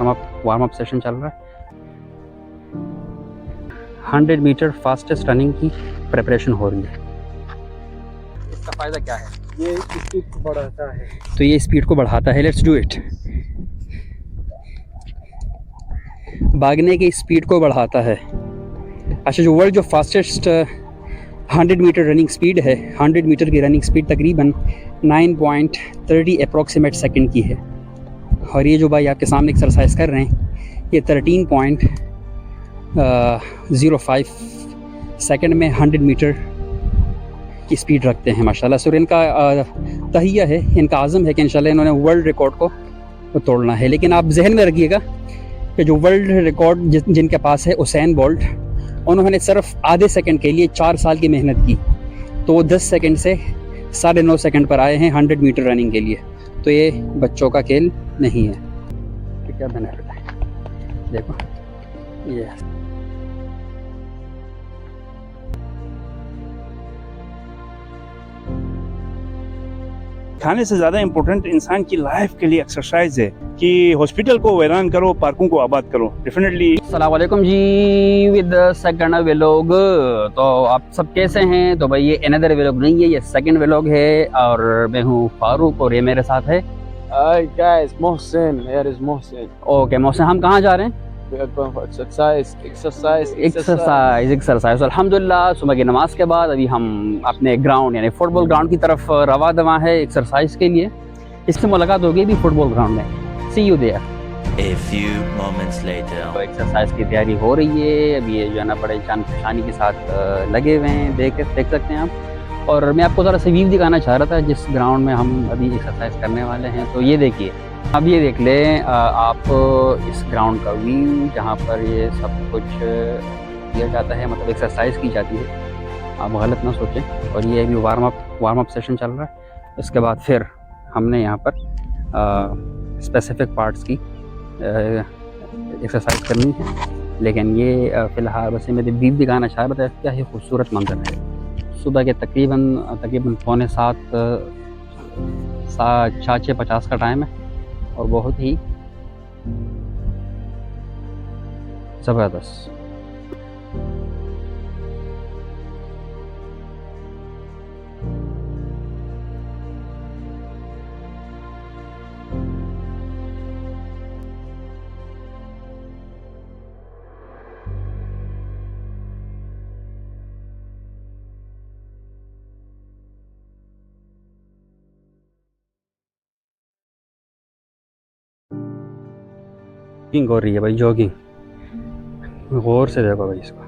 Warm up session चल रहा है। 100 मीटर फास्टेस्ट रनिंग की प्रिपरेशन हो रही है। इसका फ़ायदा क्या है? ये स्पीड को बढ़ाता है। तो ये स्पीड को बढ़ाता है। Let's do it. भागने की स्पीड को बढ़ाता है। अच्छा, जो वर्ल्ड जो फास्टेस्ट 100 मीटर रनिंग स्पीड है, 100 मीटर की रनिंग स्पीड तकरीबन 9.30 अप्रॉक्सीमेट सेकंड की है। और ये जो भाई आपके सामने एक्सरसाइज कर रहे हैं, ये 13.05 सेकंड में 100 मीटर की स्पीड रखते हैं माशाल्लाह। सो इनका तहिया है, इनका आज़म है कि इंशाल्लाह इन्होंने वर्ल्ड रिकॉर्ड को तोड़ना है। लेकिन आप जहन में रखिएगा कि जो वर्ल्ड रिकॉर्ड जिनके पास है, उसैन बोल्ट, उन्होंने सिर्फ आधे सेकंड के लिए 4 साल की मेहनत की, तो वो 10 सेकंड से 9.5 सेकंड पर आए हैं 100 मीटर रनिंग के लिए। तो ये बच्चों का खेल नहीं है। तो क्या बेनिफिट है, देखो ये खाने से ज़्यादा इम्पोर्टेंट इंसान की लाइफ के लिए एक्सरसाइज है कि हॉस्पिटल को वीरान करो, पार्कों को आबाद करो। डेफिनेटली। अस्सलाम वालेकुम जी, विद सेकंड व्लॉग। तो आप सब कैसे हैं? तो भाई ये अनदर व्लॉग नहीं है, ये सेकंड व्लॉग है और मैं हूँ फारूक और ये मेरे साथ है guys, Mohsin, here is Mohsin. Okay Mohsin, हम कहाँ जा रहे हैं? एक्सरसाइज। अल्हम्दुलिल्लाह सुबह की नमाज के बाद अभी हम अपने ग्राउंड यानी फुटबॉल ग्राउंड की तरफ रवा दवा है एक्सरसाइज के लिए। इससे मुलाकात होगी भी फुटबॉल ग्राउंड में। See you there. A few moments later. तो एक्सरसाइज की तैयारी हो रही है अभी। ये जो है ना बड़े चान फशानी के साथ लगे हुए हैं, देख सकते हैं आप। और मैं आपको ज़रा सा व्यू दिखाना चाह रहा था जिस ग्राउंड में हम अभी एक्सरसाइज करने वाले हैं। तो ये देखिए, अब ये देख लें आप इस ग्राउंड का व्यू, जहाँ पर ये सब कुछ किया जाता है, मतलब एक्सरसाइज की जाती है। आप गलत ना सोचें। और ये अभी वार्म अप सेशन चल रहा है। इसके बाद फिर हमने यहाँ पर स्पेसिफिक पार्ट्स की एक्सरसाइज करनी है। लेकिन ये फ़िलहाल बस मैं व्यू दिखाना चाह रहा था। क्या ही खूबसूरत मंजर है। सुबह के तकरीबन 6:50 का टाइम है और बहुत ही ज़बरदस्त। जॉगिंग हो रही है भाई, जॉगिंग। गौर से देखो भाई इसको।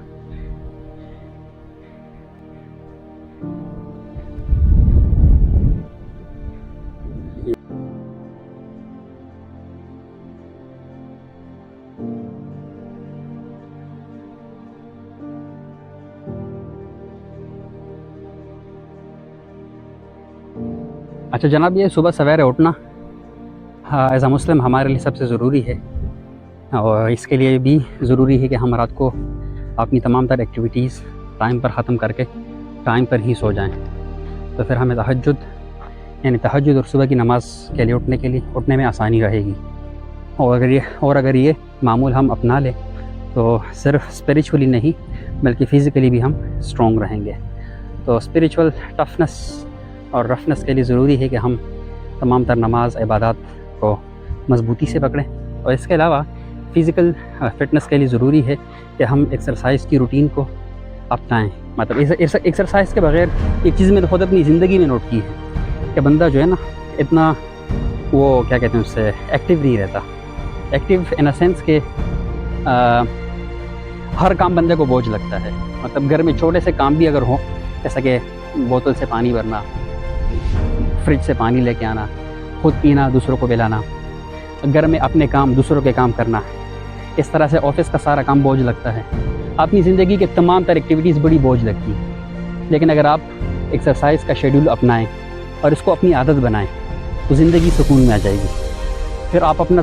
अच्छा जनाब, ये सुबह सवेरे उठना एज अ मुस्लिम हमारे लिए सबसे ज़रूरी है। और इसके लिए भी ज़रूरी है कि हम रात को अपनी तमाम तर एक्टिविटीज़ टाइम पर ख़त्म करके टाइम पर ही सो जाएं। तो फिर हमें तहज्जुद और सुबह की नमाज़ के लिए उठने में आसानी रहेगी। और अगर ये मामूल हम अपना लें तो सिर्फ स्पिरिचुअली नहीं बल्कि फ़िज़िकली भी हम स्ट्रॉन्ग रहेंगे। तो स्पिरिचुअल टफनेस और रफनेस के लिए ज़रूरी है कि हम तमाम तर नमाज इबादत को मजबूती से पकड़ें। और इसके अलावा फ़िज़िकल फ़िटनेस के लिए ज़रूरी है कि हम एक्सरसाइज की रूटीन को अपनाएं। मतलब एक्सरसाइज के बगैर एक चीज़ मैंने खुद अपनी ज़िंदगी में नोट की है कि बंदा जो है ना इतना वो क्या कहते हैं उससे एक्टिव नहीं रहता। एक्टिव इन अ सेंस के हर काम बंदे को बोझ लगता है। मतलब घर में छोटे से काम भी अगर हो, जैसा कि बोतल से पानी भरना, फ्रिज से पानी लेके आना, खुद पीना, दूसरों को पिलाना, घर में अपने काम दूसरों के काम करना, इस तरह से ऑफिस का सारा काम बोझ लगता है। अपनी ज़िंदगी के तमाम तर एक्टिविटीज़ बड़ी बोझ लगती है। लेकिन अगर आप एक्सरसाइज का शेड्यूल अपनाएं और इसको अपनी आदत बनाएं तो ज़िंदगी सुकून में आ जाएगी। फिर आप अपना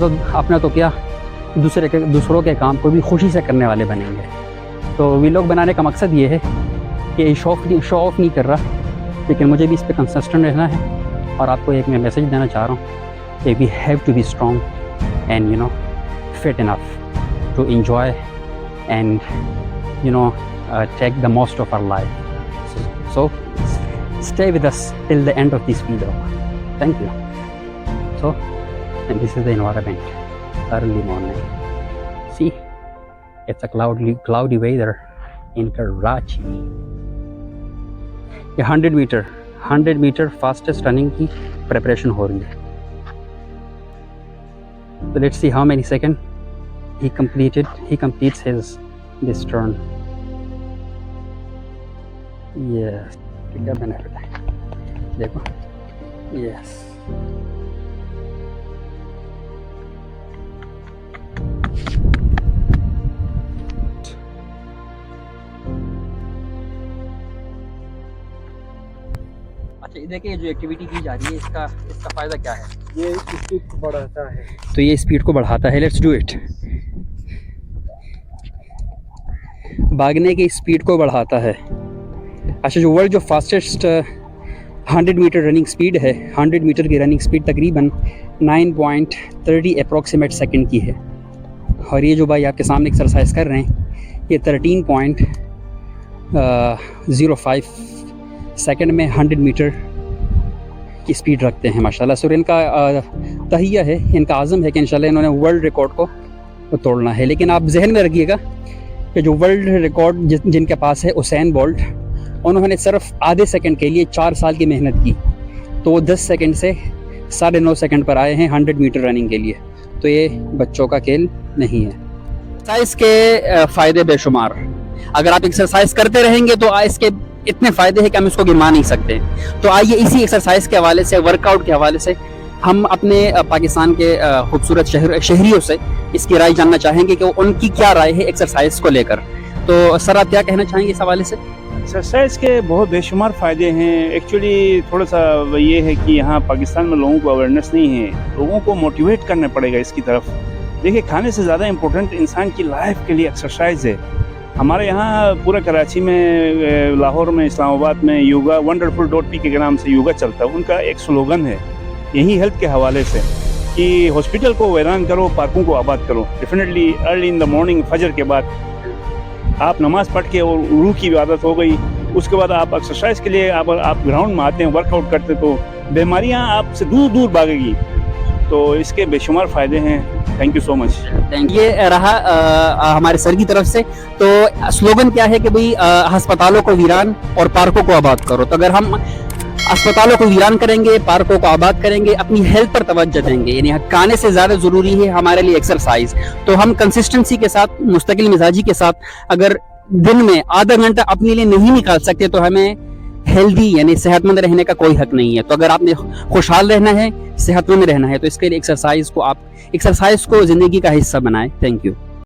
तो क्या दूसरों के काम को भी खुशी से करने वाले बनेंगे। तो व्लॉग बनाने का मकसद ये है कि शो ऑफ नहीं कर रहा, लेकिन मुझे भी इस पर कंसिस्टेंट रहना है। और आपको एक मैं मैसेज देना चाह रहा हूँ कि we have to be strong and fit enough to enjoy and take the most of our life. So stay with us till the end of this video. Thank you. So, and this is the environment early morning. See, it's a cloudy weather in Karachi. ये 100 metre fastest running की preparation हो रही है. So let's see how many seconds he completes this turn. Yes, कितना minute है देखो. Yes. अच्छा, ये देखिए जो एक्टिविटी की जा रही है इसका फ़ायदा क्या है? ये स्पीड को बढ़ाता है. तो ये स्पीड को बढ़ाता है. Let's do it. भागने की स्पीड को बढ़ाता है. अच्छा, जो वर्ल्ड जो फास्टेस्ट 100 मीटर रनिंग स्पीड है, 100 मीटर की रनिंग स्पीड तकरीबन 9.30 अप्रॉक्सीमेट सेकंड की है. और ये जो भाई आपके सामने एक्सरसाइज कर रहे हैं ये 13.05 सेकंड में 100 मीटर की स्पीड रखते हैं माशाल्लाह. सो इनका तहिया है, इनका आज़म है कि इंशाल्लाह इन्होंने वर्ल्ड रिकॉर्ड को तोड़ना है. लेकिन आप जहन में रखिएगा कि जो वर्ल्ड रिकॉर्ड जिनके पास है उसैन बोल्ट, उन्होंने सिर्फ आधे सेकंड के लिए 4 साल की मेहनत की, तो वो 10 सेकंड से 9.5 सेकंड पर आए हैं 100 मीटर रनिंग के लिए. तो ये बच्चों का खेल नहीं है. एक्सरसाइज के फ़ायदे बेशुमार. अगर आप एक्सरसाइज करते रहेंगे तो इसके इतने फ़ायदे हैं कि हम इसको गिनवा नहीं सकते. तो आइए इसी एक्सरसाइज के हवाले से, वर्कआउट के हवाले से हम अपने पाकिस्तान के खूबसूरत शहरियों से इसकी राय जानना चाहेंगे कि उनकी क्या राय है एक्सरसाइज को लेकर. तो सर, आप क्या कहना चाहेंगे इस हवाले से? एक्सरसाइज के बहुत बेशुमार फ़ायदे हैं. एक्चुअली थोड़ा सा ये है कि यहाँ पाकिस्तान में लोगों को अवेयरनेस नहीं है. लोगों को मोटिवेट करना पड़ेगा इसकी तरफ. देखिए, खाने से ज़्यादा इम्पोर्टेंट इंसान की लाइफ के लिए एक्सरसाइज है. हमारे यहाँ पूरा कराची में, लाहौर में, इस्लामाबाद में योगा wonderful.pk के नाम से योगा चलता है. उनका एक स्लोगन है यही हेल्थ के हवाले से कि हॉस्पिटल को वीरान करो, पार्कों को आबाद करो. Definitely early in the morning, फजर के बाद आप नमाज़ पढ़ के और रूह की इबादत हो गई, उसके बाद आप एक्सरसाइज के लिए आप ग्राउंड में आते हैं, वर्कआउट करते, तो बीमारियां आपसे दूर दूर भागेगी. तो इसके बेशुमार फ़ायदे हैं. Thank you so much. ये रहा हमारे सर की तरफ से. तो स्लोगन क्या है कि भाई अस्पतालों को वीरान और पार्कों को आबाद करो. तो अगर हम अस्पतालों को वीरान करेंगे, पार्कों को आबाद करेंगे, अपनी हेल्थ पर तवज्जो देंगे, यानी खाने से ज़्यादा ज़रूरी है हमारे लिए एक्सरसाइज. तो हम कंसिस्टेंसी के साथ, मुस्तकिल मिजाजी के साथ अगर दिन में आधा घंटा अपने लिए नहीं निकाल सकते तो हमें हेल्दी यानी सेहतमंद रहने का कोई हक नहीं है. तो अगर आपने खुशहाल रहना है, सेहतमंद रहना है, तो इसके लिए एक्सरसाइज को ज़िंदगी का हिस्सा बनाएं. Thank you.